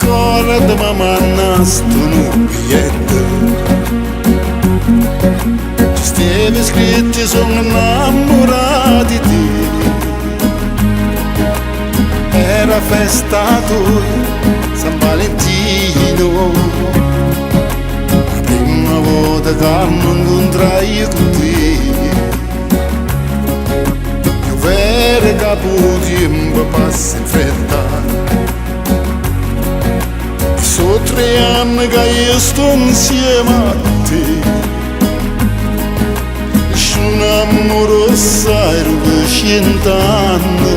Ricorda mamma sto biglietto, ci stiamo scritti sono innamorati di te. Era festa tua, San Valentino, la prima volta che mi incontrai con te. Più vero che il tempo passa in fretta, sono 3 anni che io sto insieme a te. Un amore assai di 100 anni,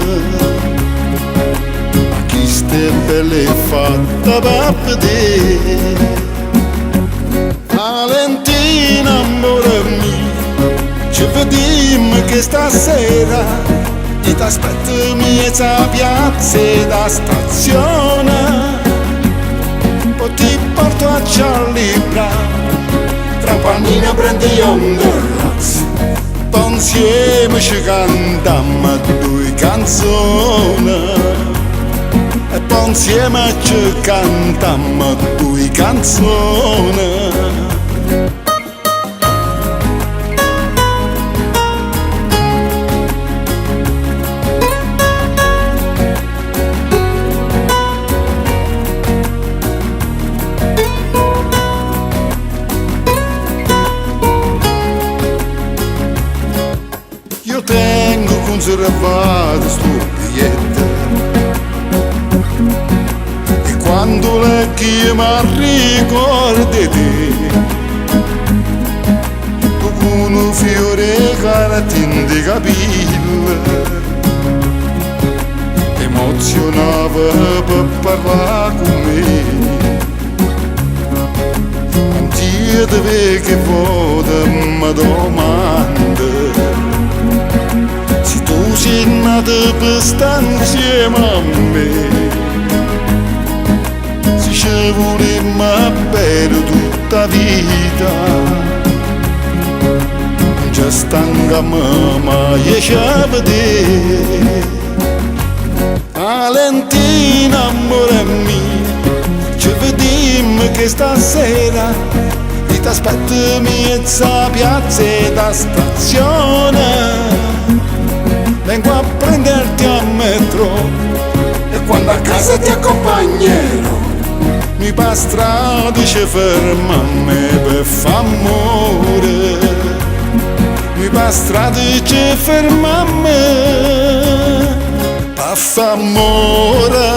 ma chi sta bella è fatta per vedere. Valentina, amore mio, ci vediamo che stasera e ti aspetto a piazza da stazione. Poi ti porto a Charlie Brown, tra un panino prendi un deluxe, poi insieme ci cantiamo 2 canzoni, e poi insieme ci cantiamo 2 canzoni. Io tengo conservato sto biglietto e quando la chiama ricordi te, tu con un fiore caratin di capille emozionava per parlare con me. Non ti deve che vota mi domanda se tu sei nato per stare insieme a me, se ci vorremmo bene tutta vita, non ci stanchiamo mai a vedere. Valentina, amore mio, ci vediamo che stasera e ti aspetto a piazza da stazione. Vengo a prenderti a metro e quando a casa ti accompagnerò, mi per strada ci fermiamo per f'amore, mi per strada ci fermiamo per f'amore.